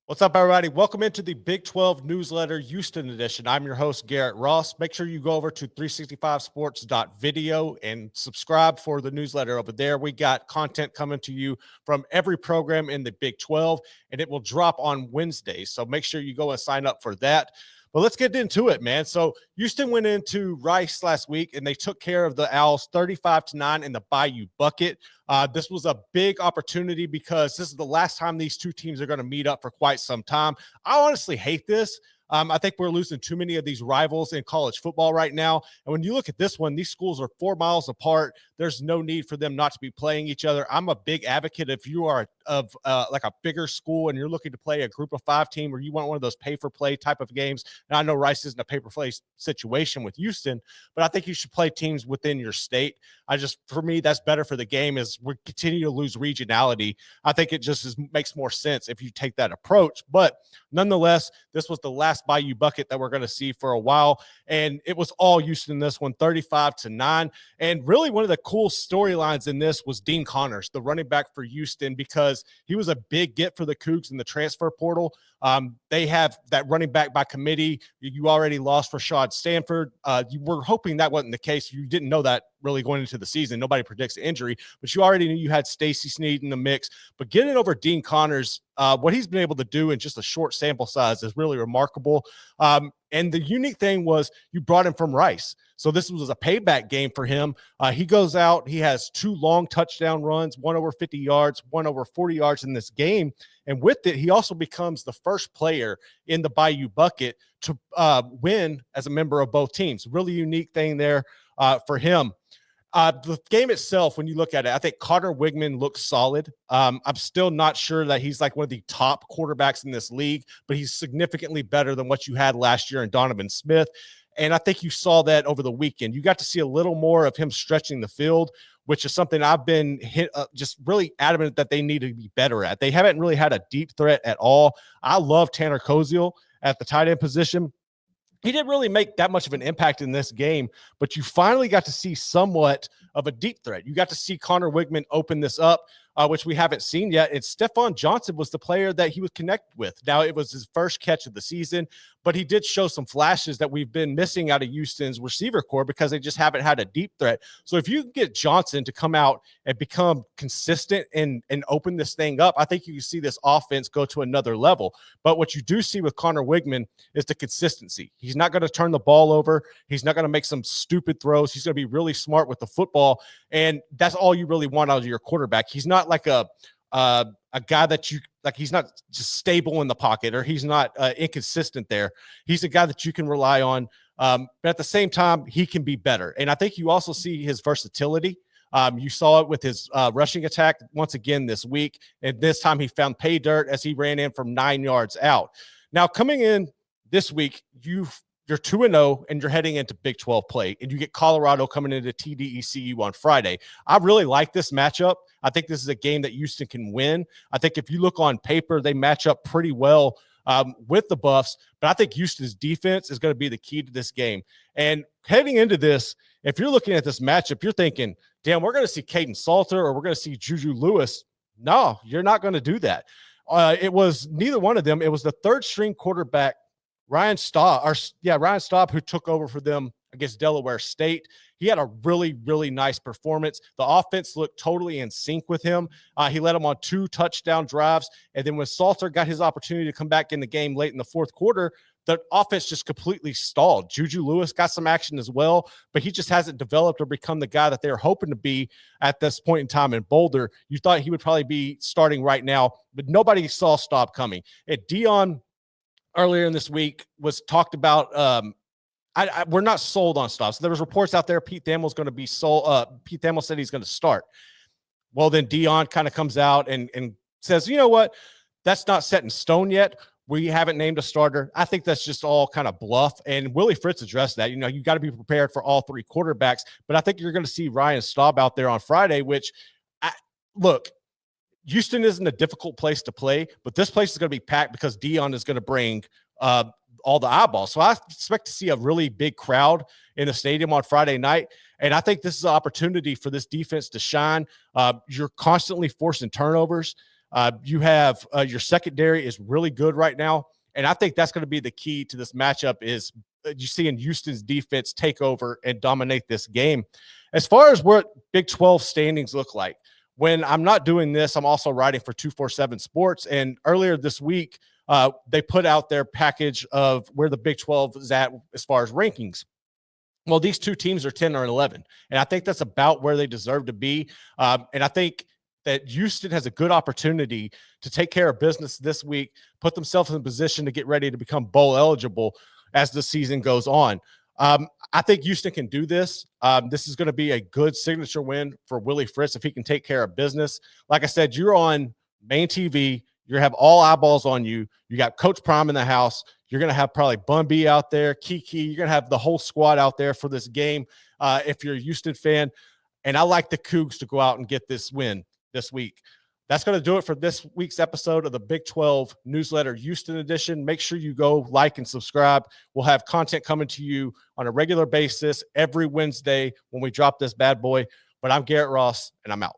What's up, everybody? Welcome into the Big 12 newsletter Houston edition. I'm your host, Garrett Ross. Make sure you go over to 365sports.video and subscribe for the newsletter over there. We got content coming to you from every program in the Big 12, and it will drop on Wednesdays. So make sure you go and sign up for that. But let's get into it, man. So Houston went into Rice last week, and they took care of the Owls 35-9 in the Bayou Bucket. This was a big opportunity because this is the last time these two teams are going to meet up for quite some time. I honestly hate this. I think we're losing too many of these rivals in college football right now. And when you look at this one, these schools are 4 miles apart. There's no need for them not to be playing each other. I'm a big advocate if you are of like a bigger school and you're looking to play a group of 5 team, or you want one of those pay for play type of games. And I know Rice isn't a pay for play situation with Houston, but I think you should play teams within your state. For me, that's better for the game as we continue to lose regionality. I think it just makes more sense if you take that approach. But nonetheless, this was the last Bayou Bucket that we're going to see for a while. And it was all Houston in this one, 35-9. And really one of the cool storylines in this was Dean Connors, the running back for Houston, because he was a big get for the Cougs in the transfer portal. They have that running back by committee. You already lost Rashad Stanford. You were hoping that wasn't the case. You didn't know that really going into the season. Nobody predicts injury, but you already knew you had Stacey Sneed in the mix. But getting over Dean Connors, what he's been able to do in just a short sample size is really remarkable. And the unique thing was you brought him from Rice. So this was a payback game for him. He goes out, he has 2 long touchdown runs, one over 50 yards, one over 40 yards in this game. And with it, he also becomes the first player in the Bayou Bucket to win as a member of both teams. Really unique thing there for him. The game itself, when you look at it, I think Connor Weigman looks solid. I'm still not sure that he's like one of the top quarterbacks in this league, but he's significantly better than what you had last year in Donovan Smith. And I think you saw that over the weekend. You got to see a little more of him stretching the field, which is something I've been just really adamant that they need to be better at. They haven't really had a deep threat at all. I love Tanner Koziel at the tight end position. He didn't really make that much of an impact in this game, but you finally got to see somewhat of a deep threat. You got to see Connor Weigman open this up, which we haven't seen yet. And Stephon Johnson was the player that he was connected with. Now, it was his first catch of the season, but he did show some flashes that we've been missing out of Houston's receiver core because they just haven't had a deep threat. So if you can get Johnson to come out and become consistent and open this thing up, I think you can see this offense go to another level. But what you do see with Connor Weigman is the consistency. He's not going to turn the ball over. He's not going to make some stupid throws. He's going to be really smart with the football. And that's all you really want out of your quarterback. He's not like a guy that you like. He's not just stable in the pocket, or he's not inconsistent there. He's a guy that you can rely on. But at the same time, he can be better. And I think you also see his versatility. You saw it with his rushing attack once again this week. And this time he found pay dirt as he ran in from 9 yards out. Now, coming in this week, you're 2-0 and you're heading into Big 12 play, and you get Colorado coming into TDECU on Friday. I really like this matchup. I think this is a game that Houston can win. I think if you look on paper, they match up pretty well with the Buffs, but I think Houston's defense is going to be the key to this game. And heading into this, if you're looking at this matchup, you're thinking, damn, we're going to see Caden Salter or we're going to see Juju Lewis. No, you're not going to do that. It was neither one of them. It was the third string quarterback, Ryan Staub, who took over for them against Delaware State. He had a really, really nice performance. The offense looked totally in sync with him. He led them on 2 touchdown drives. And then when Salter got his opportunity to come back in the game late in the fourth quarter, the offense just completely stalled. Juju Lewis got some action as well, but he just hasn't developed or become the guy that they're hoping to be at this point in time in Boulder. You thought he would probably be starting right now, but nobody saw Staub coming. Dion earlier in this week was talked about. We're not sold on Staub. So there was reports out there Pete Thamel's going to be sold. Pete Thamel said he's going to start. Well, then Dion kind of comes out and says, you know what? That's not set in stone yet. We haven't named a starter. I think that's just all kind of bluff. And Willie Fritz addressed that. You know, you got to be prepared for all 3 quarterbacks. But I think you're going to see Ryan Staub out there on Friday, which, look, Houston isn't a difficult place to play, but this place is going to be packed because Dion is going to bring all the eyeballs. So I expect to see a really big crowd in the stadium on Friday night. And I think this is an opportunity for this defense to shine. You're constantly forcing turnovers. You have your secondary is really good right now. And I think that's going to be the key to this matchup is you seeing Houston's defense take over and dominate this game. As far as what Big 12 standings look like, when I'm not doing this, I'm also writing for 247 Sports. And earlier this week, they put out their package of where the Big 12 is at as far as rankings. Well, these two teams are 10 or 11, and I think that's about where they deserve to be. And I think that Houston has a good opportunity to take care of business this week, put themselves in a position to get ready to become bowl eligible as the season goes on. I think Houston can do this. This is going to be a good signature win for Willie Fritz if he can take care of business. Like I said, you're on main TV. You're going to have all eyeballs on you. You got Coach Prime in the house. You're going to have probably Bun B out there, Kiki. You're going to have the whole squad out there for this game if you're a Houston fan. And I like the Cougs to go out and get this win this week. That's going to do it for this week's episode of the Big 12 Newsletter Houston edition. Make sure you go like and subscribe. We'll have content coming to you on a regular basis every Wednesday when we drop this bad boy. But I'm Garrett Ross, and I'm out.